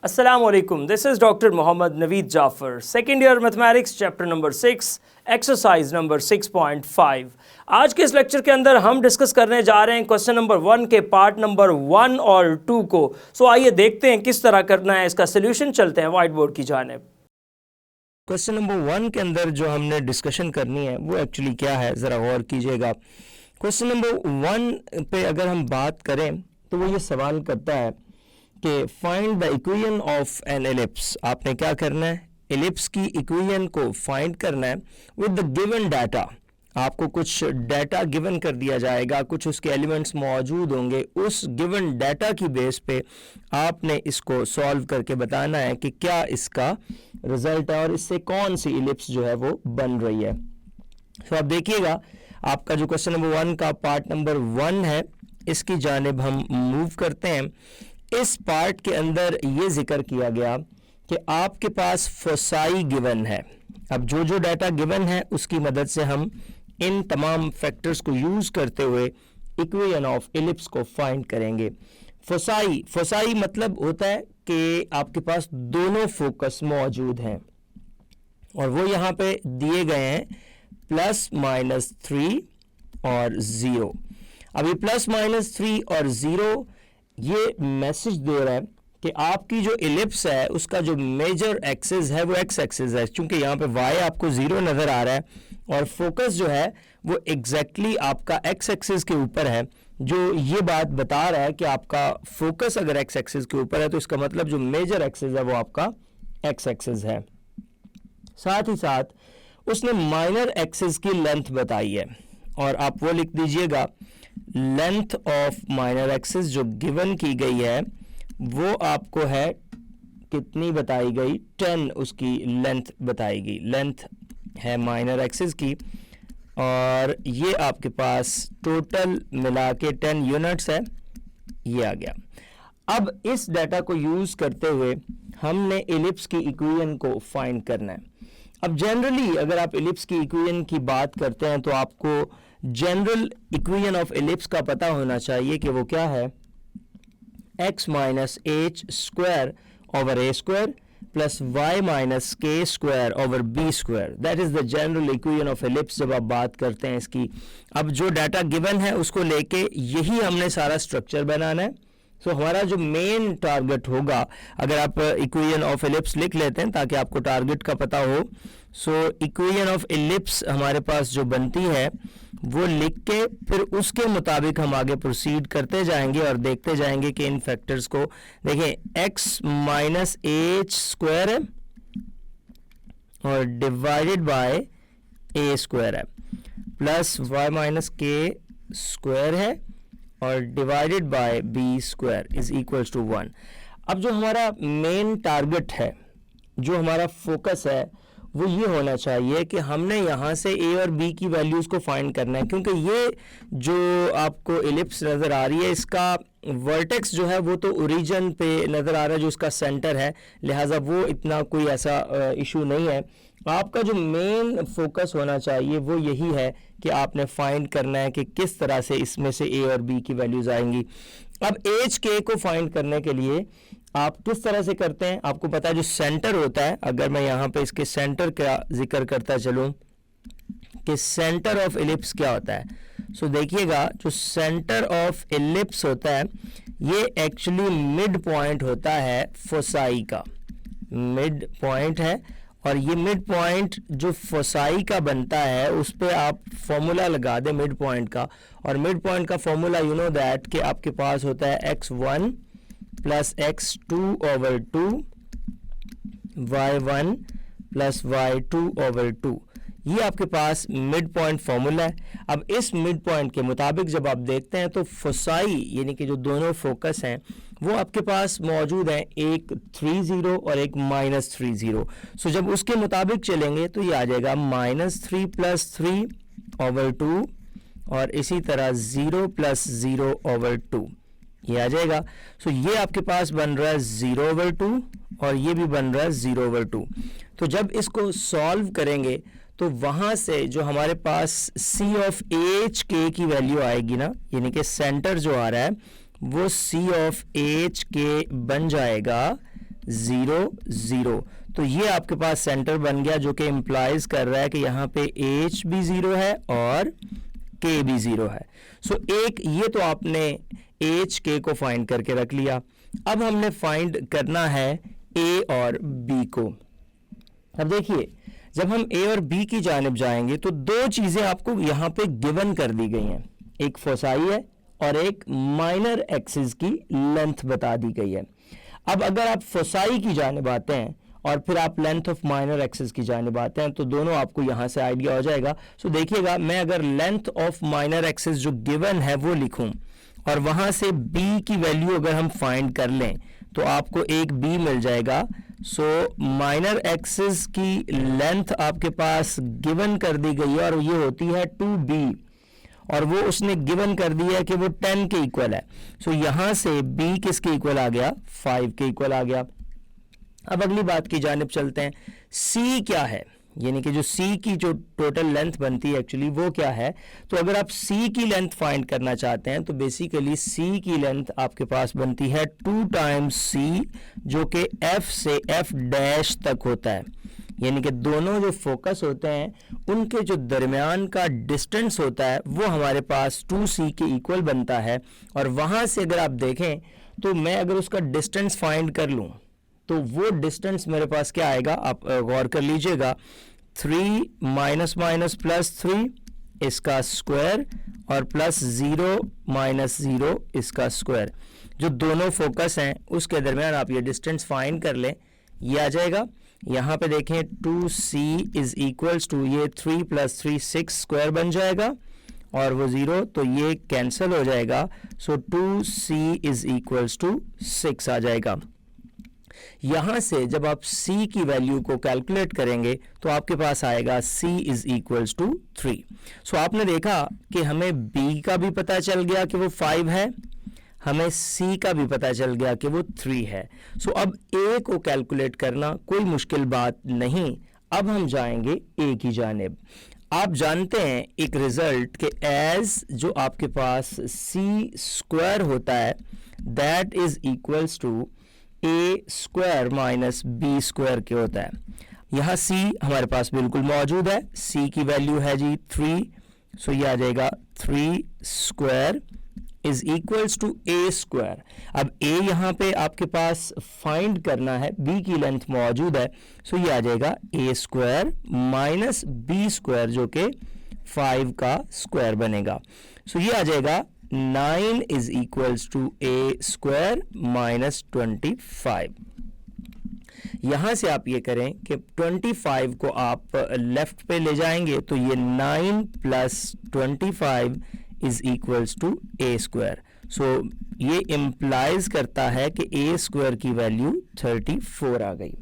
Assalamualaikum. This is Dr. Mohammad Naveed Jafar, second year mathematics, chapter number 6, exercise number 6.5. आज के इस lecture के अंदर हम डिस्कस करने जा रहे हैं क्वेश्चन नंबर 1 के पार्ट नंबर 1 और 2 को। सो आइए देखते हैं किस तरह करना है, इसका सोल्यूशन चलते हैं व्हाइट बोर्ड की जानिब। क्वेश्चन नंबर 1 के अंदर जो हमने डिस्कशन करनी है वो एक्चुअली क्या है, ज़रा गौर कीजिएगा। क्वेश्चन नंबर 1 पे अगर हम बात करें तो वो ये सवाल करता है कि find the equation of an ellipse. आपने क्या करना है, एलिप्स की इक्वेशन को फाइंड करना है विद द गिवन डाटा। आपको कुछ डाटा गिवन कर दिया जाएगा, कुछ उसके एलिमेंट्स मौजूद होंगे, उस गिवन डाटा की बेस पे आपने इसको सॉल्व करके बताना है कि क्या इसका रिजल्ट है और इससे कौन सी एलिप्स जो है वो बन रही है। तो आप देखिएगा, आपका जो क्वेश्चन नंबर 1 का पार्ट नंबर 1 है, इसकी जानिब हम मूव करते हैं। इस पार्ट के अंदर ये जिक्र किया गया कि आपके पास फोसाई गिवन है। अब जो जो डाटा गिवन है उसकी मदद से हम इन तमाम फैक्टर्स को यूज करते हुए इक्वेशन ऑफ एलिप्स को फाइंड करेंगे। फोसाई मतलब होता है कि आपके पास दोनों फोकस मौजूद हैं और वो यहाँ पे दिए गए हैं +-3 और 0। अभी +-3 और 0 ये मैसेज दे रहा है कि आपकी जो एलिप्स है उसका जो मेजर एक्सिस है वो एक्स एक्सिस है। चूंकि यहाँ पे y आपको 0 नज़र आ रहा है और फोकस जो है वो एग्जैक्टली आपका एक्स एक्सिस के ऊपर है, जो ये बात बता रहा है कि आपका फोकस अगर एक्स एक्सिस के ऊपर है तो इसका मतलब जो मेजर एक्सिस है वो आपका एक्स एक्सिस है। साथ ही साथ उसने माइनर एक्सिस की लेंथ बताई है और आप वो लिख दीजिएगा, लेंथ ऑफ माइनर एक्सिस जो गिवन की गई है वो आपको है कितनी बताई गई, 10 उसकी लेंथ बताई गई। लेंथ है माइनर एक्सिस की और ये आपके पास टोटल मिला के 10 यूनिट्स है, ये आ गया। अब इस डाटा को यूज करते हुए हमने एलिप्स की इक्वेशन को फाइंड करना है। अब जनरली अगर आप एलिप्स की इक्वेशन की बात करते हैं तो आपको जनरल इक्वेशन ऑफ एलिप्स का पता होना चाहिए कि वो क्या है, x minus H square over A square plus Y minus K square over B square. That is the general equation of ellipse जब आप बात करते हैं इसकी। अब जो डाटा गिवन है उसको लेके यही हमने सारा स्ट्रक्चर बनाना है। तो हमारा जो मेन टारगेट होगा, अगर आप इक्वेशन ऑफ एलिप्स लिख लेते हैं ताकि आपको टारगेट का पता हो, सो इक्वेशन ऑफ एलिप्स हमारे पास जो बनती है वो लिख के फिर उसके मुताबिक हम आगे प्रोसीड करते जाएंगे और देखते जाएंगे कि इन फैक्टर्स को देखें। x माइनस एच स्क्वायर है और डिवाइडेड बाय ए स्क्वायर है, plus y minus K square है और divided by B square is equals to 1। अब जो हमारा मेन टारगेट है, जो हमारा फोकस है, वो ये होना चाहिए कि हमने यहाँ से ए और बी की वैल्यूज़ को फाइंड करना है, क्योंकि ये जो आपको एलिप्स नज़र आ रही है इसका वर्टेक्स जो है वो तो ओरिजिन पे नज़र आ रहा है, जो इसका सेंटर है, लिहाजा वो इतना कोई ऐसा इशू नहीं है। आपका जो मेन फोकस होना चाहिए वो यही है कि आपने फाइंड करना है कि किस तरह से इसमें से ए और बी की वैल्यूज़ आएंगी। अब एच के को फाइंड करने के लिए आप किस तरह से करते हैं, आपको पता है जो सेंटर होता है, अगर मैं यहाँ पे इसके सेंटर का जिक्र करता चलूँ कि सेंटर ऑफ एलिप्स क्या होता है। सो देखिएगा, जो सेंटर ऑफ एलिप्स होता है ये एक्चुअली मिड पॉइंट होता है फोसाई का, मिड पॉइंट है। और ये मिड पॉइंट जो फोसाई का बनता है उस पर आप फॉर्मूला लगा दें मिड पॉइंट का, और मिड पॉइंट का फॉर्मूला यू नो दैट कि आपके पास होता है x1 plus x2 over 2 y1 plus y2 over 2। ये आपके पास मिड पॉइंट फॉर्मूला है। अब इस मिड पॉइंट के मुताबिक जब आप देखते हैं तो फोसाई यानी कि जो दोनों फोकस हैं वो आपके पास मौजूद हैं, एक 30 और एक -30। सो जब उसके मुताबिक चलेंगे तो ये आ जाएगा -3 + 3 ओवर 2 और इसी तरह 0 + 0 ओवर 2 ये आ जाएगा। सो ये आपके पास बन रहा है 0 ओवर 2 और ये भी बन रहा है 0 ओवर 2। तो जब इसको सॉल्व करेंगे तो वहाँ से जो हमारे पास सी ऑफ एच के की वैल्यू आएगी ना, यानी कि सेंटर जो आ रहा है वो सी ऑफ एच के बन जाएगा 0 0। तो ये आपके पास सेंटर बन गया, जो कि इम्प्लाइज कर रहा है कि यहाँ पे H भी 0 है और K भी 0 है। सो एक ये तो आपने H K को फाइंड करके रख लिया। अब हमने फाइंड करना है A और B को। अब देखिए, जब हम A और B की जानिब जाएंगे तो दो चीज़ें आपको यहाँ पे गिवन कर दी गई हैं, एक फोसाई है और एक माइनर एक्सिस की लेंथ बता दी गई है। अब अगर आप फोसाई की जानिब आते हैं और फिर आप लेंथ ऑफ माइनर एक्सिस की जानिब आते हैं तो दोनों आपको यहाँ से आइडिया हो जाएगा। सो देखिएगा, मैं अगर लेंथ ऑफ माइनर एक्सिस जो गिवन है वो लिखूं और वहाँ से B की वैल्यू अगर हम फाइंड कर लें तो आपको एक B मिल जाएगा। सो माइनर एक्सिस की लेंथ आपके पास गिवन कर दी गई है और ये होती है 2B, और वो उसने गिवन कर दिया है कि वो 10 के इक्वल है। सो यहाँ से B किसके इक्वल आ गया, 5 के इक्वल आ गया। अब अगली बात की जानिब चलते हैं, C क्या है, यानी कि जो C की जो टोटल लेंथ बनती है एक्चुअली वो क्या है। तो अगर आप C की लेंथ फाइंड करना चाहते हैं तो बेसिकली C की लेंथ आपके पास बनती है 2 टाइम्स C, जो कि F से F डैश तक होता है, यानी कि दोनों जो फोकस होते हैं उनके जो दरमियान का डिस्टेंस होता है वो हमारे पास 2C के इक्वल बनता है। और वहाँ से अगर आप देखें तो मैं अगर उसका डिस्टेंस फाइंड कर लूँ तो वो डिस्टेंस मेरे पास क्या आएगा, आप गौर कर लीजिएगा, 3 माइनस माइनस प्लस 3 इसका स्क्वायर और प्लस 0 माइनस 0 इसका स्क्वायर, जो दोनों फोकस हैं उसके दरमियान आप ये डिस्टेंस फाइंड कर लें, ये आ जाएगा। यहाँ पे देखें 2C इज इक्वल्स टू ये 3 प्लस 3 6 स्क्वायर बन जाएगा और वो 0, तो ये कैंसिल हो जाएगा। So 2C is equals to 6 आ जाएगा। यहाँ से जब आप C की वैल्यू को कैलकुलेट करेंगे तो आपके पास आएगा C इज इक्वल्स टू 3। सो आपने देखा कि हमें B का भी पता चल गया कि वो 5 है, हमें C का भी पता चल गया कि वो 3 है। सो अब A को कैलकुलेट करना कोई मुश्किल बात नहीं। अब हम जाएंगे A की जानिब। आप जानते हैं एक रिजल्ट के एज जो आपके पास C स्क्वायर होता है that is equals to A square minus B square के होता है। यहाँ C हमारे पास बिल्कुल मौजूद है, C की वैल्यू है जी 3, सो ये आ जाएगा 3 square is equals to A square. अब A यहाँ पे आपके पास फाइंड करना है, B की लेंथ मौजूद है, सो ये आ जाएगा A square minus B square जो कि 5 का स्क्वायर बनेगा। सो ये आ जाएगा 9 is equals to A square minus 25। यहाँ से आप ये करें कि 25 को आप लेफ्ट पे ले जाएंगे तो ये 9 plus 25 is equals to A square. So ये इम्प्लाइज करता है कि A स्क्वायर की वैल्यू 34 आ गई।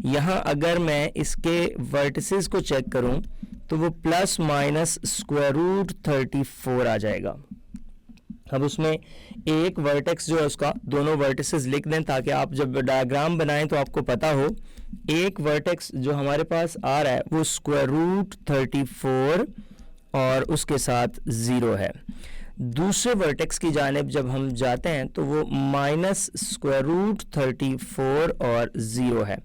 यहाँ अगर मैं इसके वर्टिसेस को चेक करूँ तो वो प्लस माइनस स्क्वायर रूट 34 आ जाएगा। अब उसमें एक वर्टेक्स जो है उसका दोनों वर्टिसेस लिख दें ताकि आप जब डायग्राम बनाएं तो आपको पता हो। एक वर्टेक्स जो हमारे पास आ रहा है वो स्क्वायर रूट 34 और उसके साथ 0 है। दूसरे वर्टेक्स की जानिब जब हम जाते हैं तो वो माइनस स्क्वायर रूट 34 और 0 है।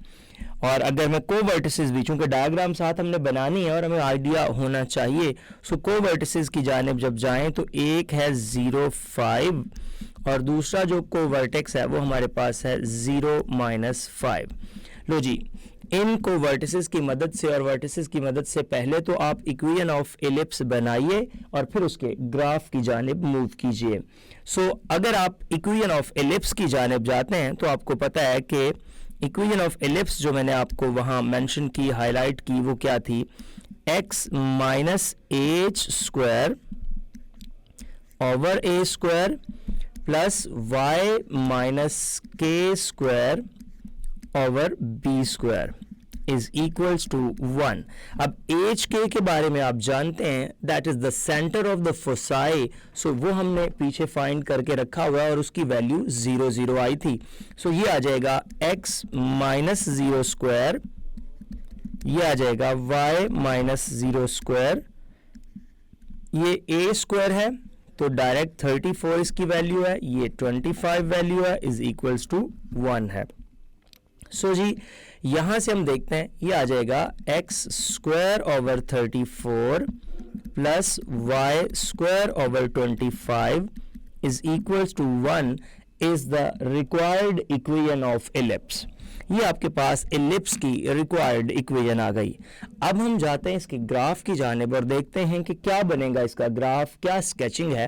और अगर मैं को वर्टिसेस भी, चूंकि डायग्राम साथ हमने बनानी है और हमें आइडिया होना चाहिए, सो को वर्टिसेस की जानिब जब जाएं तो एक है 0 5 और दूसरा जो को वर्टेक्स है वो हमारे पास है 0 माइनस 5। लो जी, इन को वर्टिसेस की मदद से और वर्टिसेस की मदद से पहले तो आप इक्वेशन ऑफ एलिप्स बनाइए और फिर उसके ग्राफ की जानिब मूव कीजिए। सो अगर आप इक्वेशन ऑफ एलिप्स की जानिब जाते हैं तो आपको पता है कि इक्वेशन ऑफ एलिप्स जो मैंने आपको वहाँ मेंशन की, हाईलाइट की, वो क्या थी, x minus H square over A square plus Y minus K square over B square is equals to 1। अब एच के बारे में आप जानते हैं, that is the centre of the foci. So वो हमने पीछे फाइंड करके रखा हुआ है और उसकी वैल्यू 0 0 आई थी। सो ये आ जाएगा x माइनस 0 स्क्वायर, ये आ जाएगा y माइनस 0 स्क्वायर, ये a स्क्वायर है तो डायरेक्ट 34 इसकी वैल्यू है, ये 25 वैल्यू है, इज इक्वल्स टू 1 है। सो जी यहाँ से हम देखते हैं ये आ जाएगा X square over 34 plus Y square over 25 is equals to 1 is the required equation of ellipse. ये आपके पास एलिप्स की रिक्वायर्ड इक्वेशन आ गई। अब हम जाते हैं इसके ग्राफ की जानिब और देखते हैं कि क्या बनेगा इसका ग्राफ, क्या स्केचिंग है।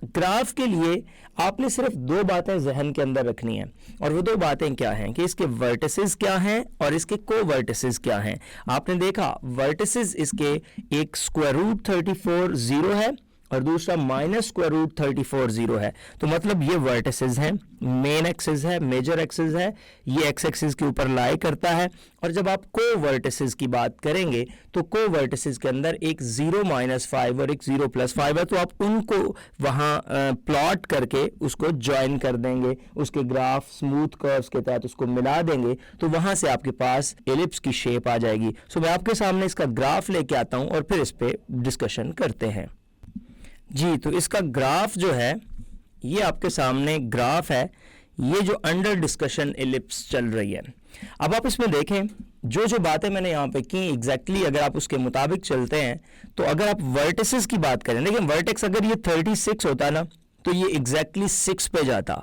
ग्राफ के लिए आपने सिर्फ दो बातें जहन के अंदर रखनी है और वो दो बातें क्या हैं कि इसके वर्टिसेस क्या हैं और इसके कोवर्टिसेस क्या हैं। आपने देखा वर्टिसेस इसके एक स्क्वायर रूट 34 0 है और दूसरा माइनस स्क्वायर रूट 34 0 है। तो मतलब ये वर्टिसेस हैं, मेन एक्सिस है, मेजर एक्सिस है, ये एक्स एक्सिस के ऊपर लाई करता है। और जब आप को वर्टिसेस की बात करेंगे तो को वर्टिसेस के अंदर एक 0 - 5 और एक 0 + 5 है, तो आप उनको वहाँ प्लॉट करके उसको ज्वाइन कर देंगे, उसके ग्राफ स्मूथ कर्व्स के तहत उसको मिला देंगे, तो वहाँ से आपके पास एलिप्स की शेप आ जाएगी। सो मैं आपके सामने इसका ग्राफ लेके आता हूँ और फिर इस पर डिस्कशन करते हैं। जी तो इसका ग्राफ जो है ये आपके सामने ग्राफ है, ये जो अंडर डिस्कशन एलिप्स चल रही है। अब आप इसमें देखें जो जो बातें मैंने यहाँ पे की एग्जैक्टली अगर आप उसके मुताबिक चलते हैं तो अगर आप वर्टिसेस की बात करें, देखिए वर्टेक्स अगर ये 36 होता ना तो ये एग्जैक्टली 6 पे जाता।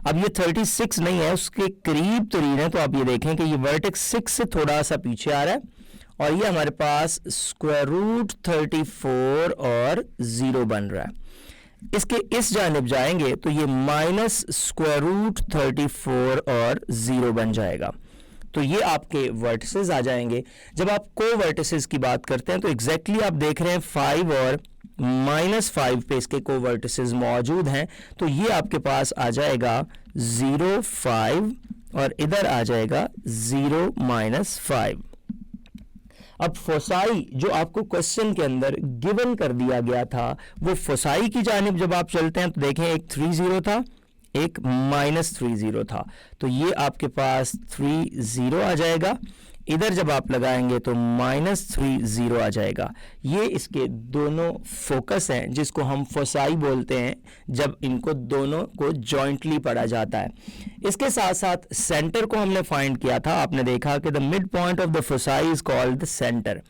अब ये 36 नहीं है, उसके करीब तरीन है, तो आप ये देखें कि ये वर्टेक्स 6 से थोड़ा सा पीछे आ रहा है और ये हमारे पास स्क्वायर रूट 34 और 0 बन रहा है। इसके इस जानिब जाएंगे तो ये माइनस स्क्वायर रूट 34 और 0 बन जाएगा। तो ये आपके वर्टिसेस आ जाएंगे। जब आप को वर्टिसेस की बात करते हैं तो एग्जैक्टली आप देख रहे हैं 5 और -5 पे इसके को वर्टिसेस मौजूद हैं, तो ये आपके पास आ जाएगा 0 5 और इधर आ जाएगा 0 - 5। अब फोसाई जो आपको क्वेश्चन के अंदर गिवन कर दिया गया था वो फोसाई की जानिब जब आप चलते हैं तो देखें एक 30 था, एक -30 था, तो ये आपके पास 30 आ जाएगा। इधर जब आप लगाएंगे तो -30 आ जाएगा। ये इसके दोनों फोकस हैं जिसको हम फोसाई बोलते हैं जब इनको दोनों को जॉइंटली पढ़ा जाता है। इसके साथ साथ सेंटर को हमने फाइंड किया था, आपने देखा कि the mid point of the foci is called the centre.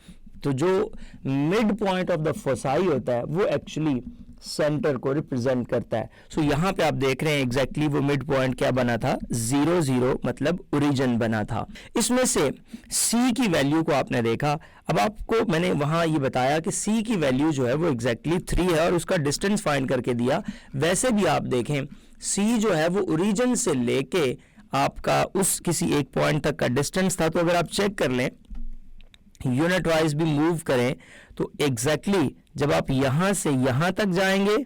तो जो mid point of the foci होता है वो एक्चुअली सेंटर को रिप्रेजेंट करता है। सो यहाँ पे आप देख रहे हैं एग्जैक्टली वो मिड पॉइंट क्या बना था, 0 0 मतलब ओरिजिन बना था। इसमें से C की वैल्यू को आपने देखा। अब आपको मैंने वहाँ ये बताया कि C की वैल्यू जो है वो एग्जैक्टली 3 है और उसका डिस्टेंस फाइंड करके दिया। वैसे भी आप देखें C जो है वो ओरिजिन से लेके आपका उस किसी एक पॉइंट तक का डिस्टेंस था, तो अगर आप चेक कर लें यूनिट वाइज भी मूव करें तो एग्जैक्टली जब आप यहाँ से यहाँ तक जाएंगे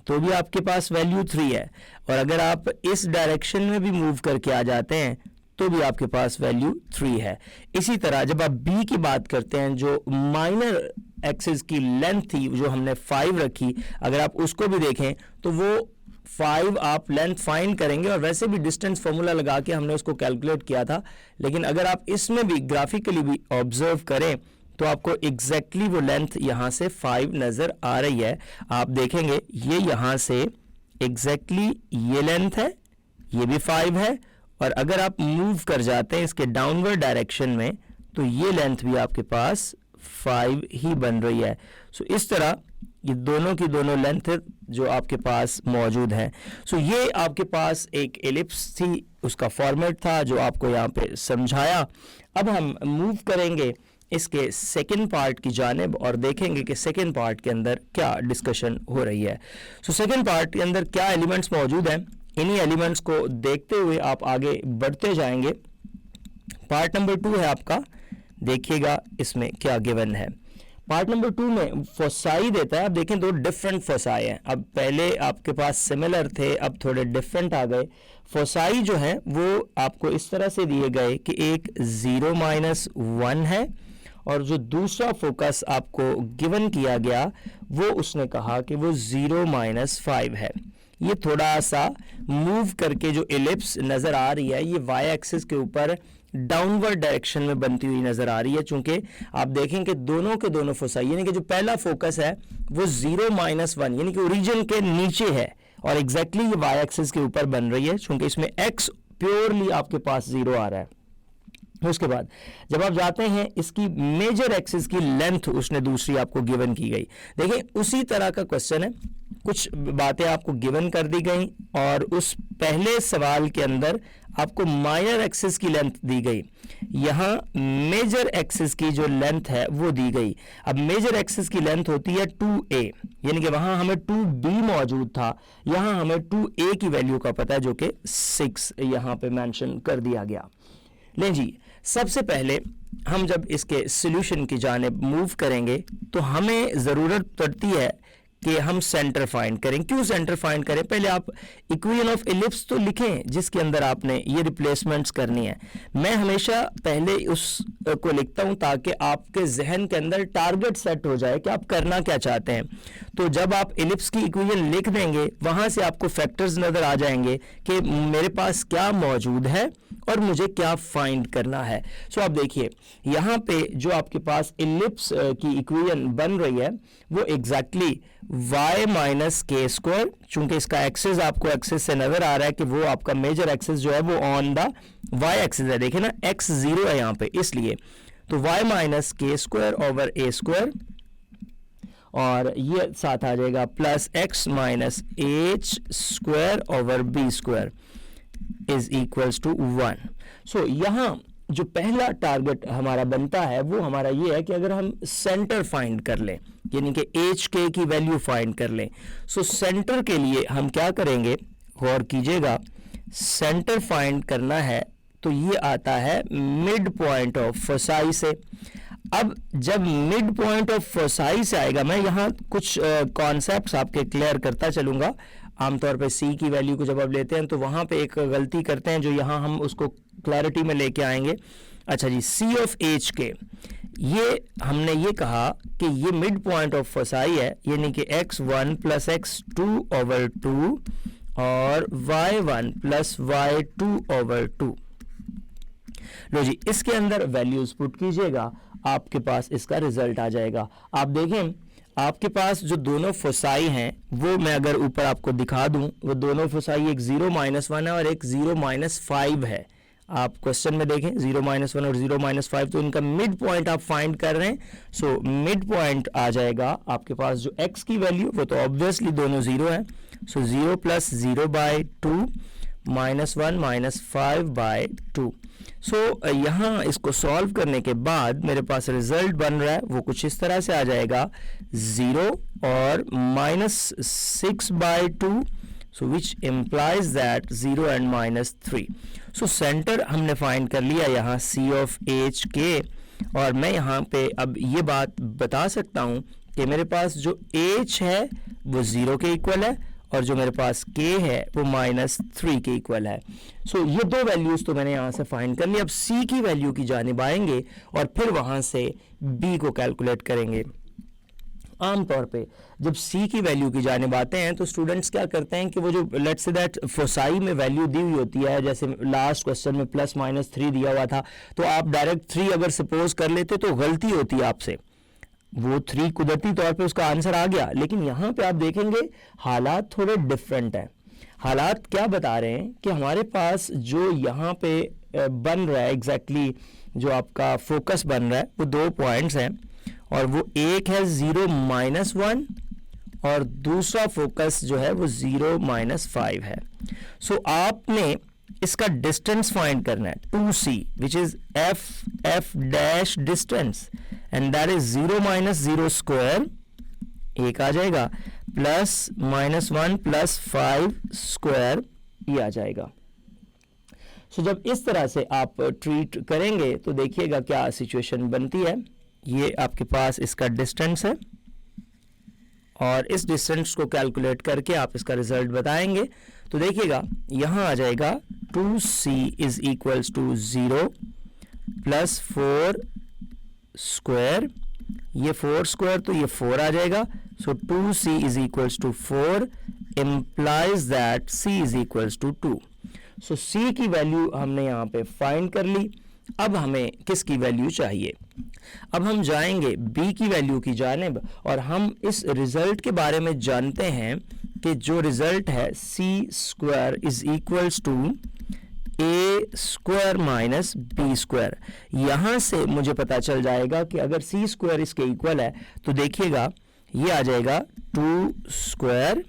तो भी आपके पास वैल्यू 3 है, और अगर आप इस डायरेक्शन में भी मूव करके आ जाते हैं तो भी आपके पास वैल्यू 3 है। इसी तरह जब आप B की बात करते हैं जो माइनर एक्सिस की लेंथ थी जो हमने 5 रखी, अगर आप उसको भी देखें तो वो 5 आप लेंथ फाइंड करेंगे और वैसे भी डिस्टेंस फॉर्मूला लगा के हमने उसको कैलकुलेट किया था, लेकिन अगर आप इसमें भी ग्राफिकली भी ऑब्जर्व करें तो आपको एग्जैक्टली वो लेंथ यहाँ से 5 नज़र आ रही है। आप देखेंगे ये यहाँ से एग्जैक्टली ये लेंथ है, ये भी 5 है, और अगर आप मूव कर जाते हैं इसके डाउनवर्ड डायरेक्शन में तो ये लेंथ भी आपके पास 5 ही बन रही है। सो इस तरह ये दोनों की दोनों लेंथ जो आपके पास मौजूद है। सो ये आपके पास एक एलिप्स थी, उसका फॉर्मेट था जो आपको यहाँ पे समझाया। अब हम मूव करेंगे इसके सेकंड पार्ट की जानिब और देखेंगे कि सेकंड पार्ट के अंदर क्या डिस्कशन हो रही है। सो सेकंड पार्ट के अंदर क्या एलिमेंट्स मौजूद हैं, इन्हीं एलिमेंट्स को देखते हुए आप आगे बढ़ते जाएंगे। पार्ट नंबर 2 है आपका, देखिएगा इसमें क्या गिवन है। पार्ट नंबर 2 में फोसाई देता है। अब देखें दो डिफरेंट फोसाई हैं, अब पहले आपके पास सिमिलर थे, अब थोड़े डिफरेंट आ गए। फोसाई जो है वो आपको इस तरह से दिए गए कि एक 0 - 1 है और जो दूसरा फोकस आपको गिवन किया गया वो उसने कहा कि वो 0 - 5 है। ये थोड़ा सा मूव करके जो एलिप्स नज़र आ रही है ये वाई एक्सिस के ऊपर डाउनवर्ड डायरेक्शन में बनती हुई नज़र आ रही है, चूंकि आप देखें कि दोनों के दोनों फोसाई यानी कि जो पहला फोकस है वो 0 - 1 यानी कि ओरिजिन के नीचे है और एग्जैक्टली ये वाई एक्सिस के ऊपर बन रही है, चूंकि इसमें एक्स प्योरली आपके पास 0 आ रहा है। उसके बाद जब आप जाते हैं इसकी मेजर एक्सिस की लेंथ उसने दूसरी आपको गिवन की गई। देखिए उसी तरह का क्वेश्चन है, कुछ बातें आपको गिवन कर दी गई और उस पहले सवाल के अंदर आपको माइनर एक्सिस की लेंथ दी गई, यहाँ मेजर एक्सिस की जो लेंथ है वो दी गई। अब मेजर एक्सिस की लेंथ होती है 2a, यानी कि वहां हमें 2b मौजूद था, यहाँ हमें 2a की वैल्यू का पता है जो कि 6 यहाँ पे मेंशन कर दिया गया। लें जी, सबसे पहले हम जब इसके सॉल्यूशन की जानिब मूव करेंगे तो हमें ज़रूरत पड़ती है कि हम सेंटर फाइंड करें। क्यों सेंटर फाइंड करें? पहले आप इक्वेशन ऑफ एलिप्स तो लिखें जिसके अंदर आपने ये रिप्लेसमेंट्स करनी है। मैं हमेशा पहले उस को लिखता हूं ताकि आपके जहन के अंदर टारगेट सेट हो जाए कि आप करना क्या चाहते हैं। तो जब आप एलिप्स की इक्वेशन लिख देंगे वहां से आपको फैक्टर्स नजर आ जाएंगे कि मेरे पास क्या मौजूद है और मुझे क्या फाइंड करना है। सो आप देखिए यहाँ पे जो आपके पास एलिप्स की इक्वेशन बन रही है वो exactly y minus K square, चूंकि इसका एक्सिस आपको एक्सिस से नजर आ रहा है कि वो आपका मेजर एक्सिस जो है वो ऑन द y एक्सिस है। देखिए ना x 0 है यहाँ पे, इसलिए तो y minus K square over a square और ये साथ आ जाएगा plus x minus h square over b square is equals to 1। So यहाँ जो पहला टारगेट हमारा बनता है वो हमारा ये है कि अगर हम सेंटर फाइंड कर लें, यानी कि एच के की वैल्यू फाइंड कर लें। सो सेंटर के लिए हम क्या करेंगे, गौर कीजिएगा, सेंटर फाइंड करना है तो ये आता है मिड पॉइंट ऑफ फोसाई से। अब जब मिड पॉइंट ऑफ फोसाई से आएगा, मैं यहाँ कुछ कॉन्सेप्ट्स आपके क्लियर करता चलूँगा। आमतौर पे सी की वैल्यू को जब आप लेते हैं तो वहाँ पे एक गलती करते हैं जो यहाँ हम उसको क्लैरिटी में लेके आएंगे। अच्छा जी, सी ऑफ एच के, ये हमने ये कहा कि ये मिड पॉइंट ऑफ फोसाई है, यानी कि x1 प्लस x2 ओवर 2 और y1 प्लस y2 ओवर 2। लो जी, इसके अंदर वैल्यूज पुट कीजिएगा, आपके पास इसका रिजल्ट आ जाएगा। आप देखें आपके पास जो दोनों फोसाई हैं वो मैं अगर ऊपर आपको दिखा दूं, वो दोनों फोसाई एक 0-1 है और एक 0-5 है। आप क्वेश्चन में देखें 0-1 और 0-5, तो इनका मिड पॉइंट आप फाइंड कर रहे हैं। सो मिड पॉइंट आ जाएगा आपके पास जो x की वैल्यू, वो तो ऑब्वियसली दोनों 0 है। सो 0 प्लस 0/2 -1 -5/2। सो यहाँ इसको सॉल्व करने के बाद मेरे पास रिजल्ट बन रहा है वो कुछ इस तरह से आ जाएगा 0 और -6/2, so which implies that 0 and -3। So centre हमने फाइंड कर लिया यहाँ C of H के, और मैं यहाँ पे अब ये बात बता सकता हूँ कि मेरे पास जो H है वो 0 के इक्वल है और जो मेरे पास K है वो -3 के इक्वल है। सो ये दो वैल्यूज तो मैंने यहाँ से फाइंड कर ली। अब C की वैल्यू की जानिब आएंगे और फिर वहाँ से B को कैलकुलेट करेंगे। आमतौर पे जब C की वैल्यू की जानिब आते हैं तो स्टूडेंट्स क्या करते हैं कि वो जो लेट्स से दैट फोसाई में वैल्यू दी हुई होती है, जैसे लास्ट क्वेश्चन में +-3 दिया हुआ था, तो आप डायरेक्ट 3 अगर सपोज कर लेते तो गलती होती है आपसे, वो 3 कुदरती तौर पे उसका आंसर आ गया। लेकिन यहाँ पे आप देखेंगे हालात थोड़े डिफरेंट हैं। हालात क्या बता रहे हैं कि हमारे पास जो यहाँ पे बन रहा है एग्जैक्टली जो आपका फोकस बन रहा है वो 2 पॉइंट्स हैं, और वो एक है 0-1 और दूसरा फोकस जो है वो 0-5 है। सो आपने इसका डिस्टेंस फाइंड करना है 2c which is f dash distance, and that is 0 - 0 square, एक आ जाएगा, प्लस -1 प्लस 5 स्क्वायर, ये आ जाएगा। सो जब इस तरह से आप ट्रीट करेंगे तो देखिएगा क्या सिचुएशन बनती है। ये आपके पास इसका डिस्टेंस है और इस डिस्टेंस को कैलकुलेट करके आप इसका रिजल्ट बताएंगे। तो देखिएगा यहाँ आ जाएगा 2c is equals to 0 plus 4 square, ये 4 स्क्वायर तो ये 4 आ जाएगा। So 2c is equals to 4 implies that c is equals to 2। So c की वैल्यू हमने यहाँ पे फाइंड कर ली। अब हमें किसकी वैल्यू चाहिए? अब हम जाएंगे b की वैल्यू की जानिब और हम इस रिजल्ट के बारे में जानते हैं कि जो रिजल्ट है c square is equals to A square minus B square. यहाँ से मुझे पता चल जाएगा कि अगर सी स्क्वायर इसके इक्वल है तो देखिएगा ये आ जाएगा 2 square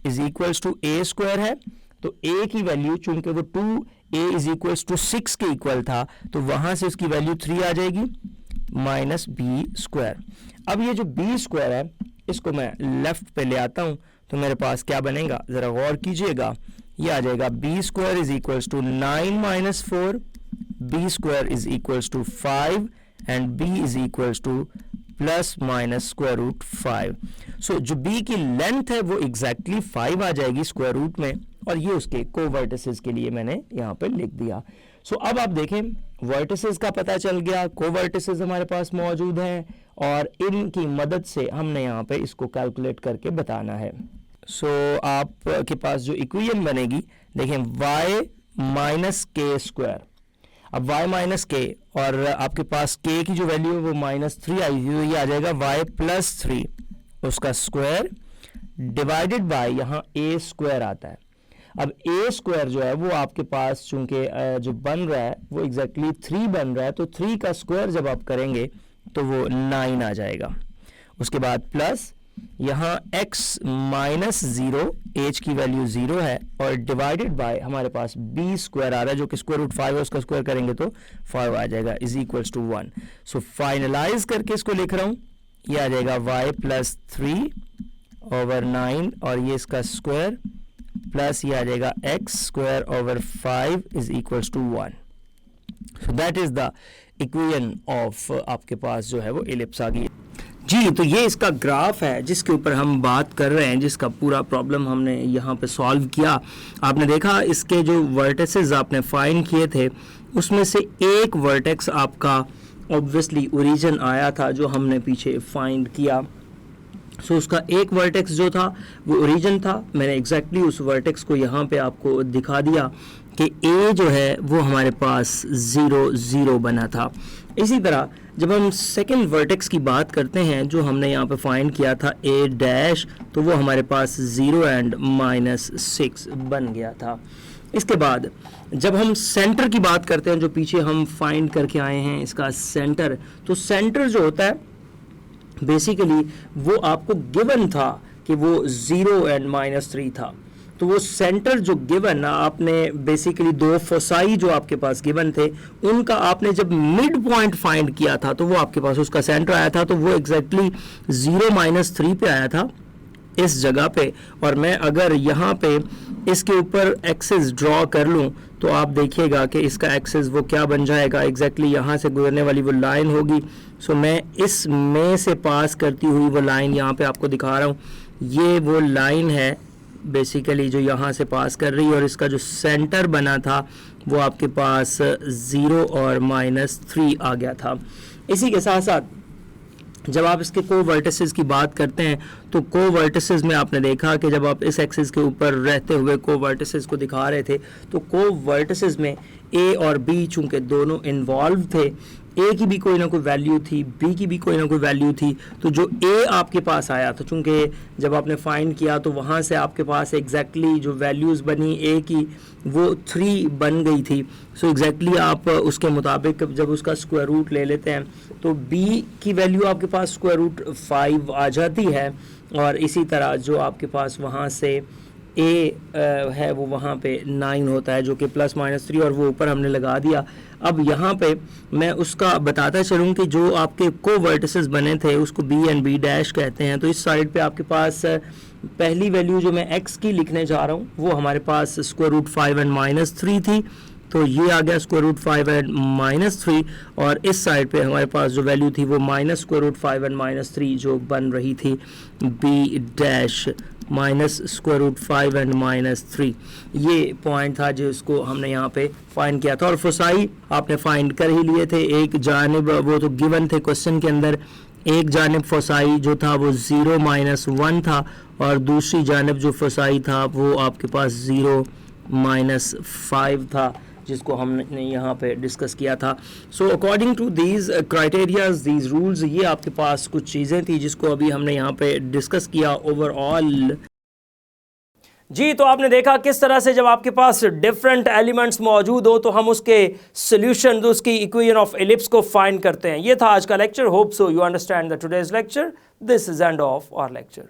is equals to A square है, तो ए की वैल्यू चूंकि वो 2a इज इक्वल्स टू 6 के इक्वल था तो वहां से उसकी वैल्यू 3 आ जाएगी माइनस बी स्क्वायर। अब ये जो बी स्क्वायर है इसको मैं लेफ्ट पे ले आता हूं तो मेरे पास क्या बनेगा, जरा गौर कीजिएगा, ये आ जाएगा B square is equals to 9 minus 4, B square is equals to 5 and B is equals to plus minus square root 5। So जो b की लेंथ है वो एग्जैक्टली 5 आ जाएगी स्क्वायर रूट में, और ये उसके कोवर्टिसेस के लिए मैंने यहाँ पे लिख दिया। सो अब आप देखें वर्टिसेस का पता चल गया, कोवर्टिसेस हमारे पास मौजूद हैं और इनकी मदद से हमने यहाँ पे इसको कैलकुलेट करके बताना है। सो आपके पास जो इक्वेशन बनेगी देखें y माइनस के स्क्वायर, अब y माइनस के और आपके पास k की जो वैल्यू है वो -3 आई थी, तो ये आ जाएगा y प्लस 3 उसका स्क्वायर डिवाइडेड बाय यहाँ a स्क्वायर आता है। अब a स्क्वायर जो है वो आपके पास चूंकि जो बन रहा है वो एग्जैक्टली 3 बन रहा है, तो 3 का स्क्वायर जब आप करेंगे तो वो 9 आ जाएगा। उसके बाद प्लस यहाँ x माइनस 0, h की वैल्यू 0 है, और डिवाइडेड बाय हमारे पास b स्क्वायर आ रहा है जो कि स्क्वायर रूट 5 है, उसका स्क्वायर करेंगे तो 5 आ जाएगा is equals to 1। So finalise करके इसको लिख रहा हूँ, ये आ जाएगा y प्लस 3 ओवर 9 और ये इसका स्क्वायर प्लस ये आ जाएगा x square over 5 is equals to 1। So that is the equation of आपके पास जो है वो एलिप्स आ गई जी। तो ये इसका ग्राफ है जिसके ऊपर हम बात कर रहे हैं, जिसका पूरा प्रॉब्लम हमने यहाँ पे सॉल्व किया। आपने देखा इसके जो वर्टेसेस आपने फाइंड किए थे उसमें से एक वर्टेक्स आपका ऑब्वियसली ओरिजिन आया था जो हमने पीछे फाइंड किया। सो उसका एक वर्टेक्स जो था वो ओरिजिन था। मैंने एग्जैक्टली उस वर्टेक्स को यहाँ पे आपको दिखा दिया कि ए जो है वो हमारे पास 0 0 बना था। इसी तरह जब हम सेकेंड वर्टेक्स की बात करते हैं जो हमने यहाँ पे फाइंड किया था ए डैश, तो वो हमारे पास 0 एंड -6 बन गया था। इसके बाद जब हम सेंटर की बात करते हैं जो पीछे हम फाइंड करके आए हैं इसका सेंटर, तो सेंटर जो होता है बेसिकली वो आपको गिवन था कि वो 0 एंड -3 था। तो वो सेंटर जो गिवन आपने बेसिकली 2 फोसाई जो आपके पास गिवन थे उनका आपने जब मिड पॉइंट फाइंड किया था तो वो आपके पास उसका सेंटर आया था, तो वो एग्जैक्टली 0 -3 पे आया था इस जगह पे। और मैं अगर यहाँ पे इसके ऊपर एक्सिस ड्रॉ कर लूँ तो आप देखिएगा कि इसका एक्सिस वो क्या बन जाएगा, एग्जैक्टली यहाँ से गुजरने वाली वो लाइन होगी। सो मैं इस में से पास करती हुई वो लाइन यहाँ पे आपको दिखा रहा हूँ, ये वो लाइन है बेसिकली जो यहाँ से पास कर रही है, और इसका जो सेंटर बना था वो आपके पास 0 और -3 आ गया था। इसी के साथ साथ जब आप इसके कोवर्टिसेस की बात करते हैं तो कोवर्टिसेस में आपने देखा कि जब आप इस एक्सिस के ऊपर रहते हुए कोवर्टिसेस को दिखा रहे थे तो कोवर्टिसेस में ए और बी चूंकि दोनों इन्वॉल्व थे, ए की भी कोई ना कोई वैल्यू थी, बी की भी कोई ना कोई वैल्यू थी, तो जो ए आपके पास आया था चूंकि जब आपने फाइंड किया तो वहाँ से आपके पास एग्जैक्टली जो वैल्यूज़ बनी ए की वो 3 बन गई थी। सो एग्जैक्टली आप उसके मुताबिक जब उसका स्क्वायर रूट ले लेते हैं तो बी की वैल्यू आपके पास स्क्वायर रूट 5 आ जाती है, और इसी तरह जो आपके पास वहाँ से ए है वो वहाँ पे 9 होता है जो कि +-3 और वो ऊपर हमने लगा दिया। अब यहाँ पे मैं उसका बताता चलूँ कि जो आपके कोवर्टिसेस बने थे उसको बी एंड बी डैश कहते हैं। तो इस साइड पे आपके पास पहली वैल्यू जो मैं एक्स की लिखने जा रहा हूँ वो हमारे पास स्क्वायर रूट 5 एंड -3 थी, तो ये आ गया स्क्वायर रूट 5 एंड -3, और इस साइड पे हमारे पास जो वैल्यू थी वो -स्क्वायर रूट 5 एंड -3 जो बन रही थी B dash -square root 5 and -3। ये पॉइंट था जिसको हमने यहाँ पे फाइंड किया था, और फोसाई आपने फाइंड कर ही लिए थे। एक जानिब वो तो गिवन थे क्वेश्चन के अंदर, एक जानिब फोसाई जो था वो 0 -1 था, और दूसरी जानिब जो फोसाई था वो आपके पास 0 -5 था जिसको हमने यहाँ पे डिस्कस किया था। So according to these criterias these rules, ये आपके पास कुछ चीज़ें थी जिसको अभी हमने यहाँ पे डिस्कस किया ओवरऑल। जी, तो आपने देखा किस तरह से जब आपके पास डिफरेंट एलिमेंट्स मौजूद हो तो हम उसके सोल्यूशन, उसकी इक्वेशन ऑफ एलिप्स को फाइंड करते हैं। ये था आज का lecture. Hope so you understand the today's lecture. This is end of our lecture.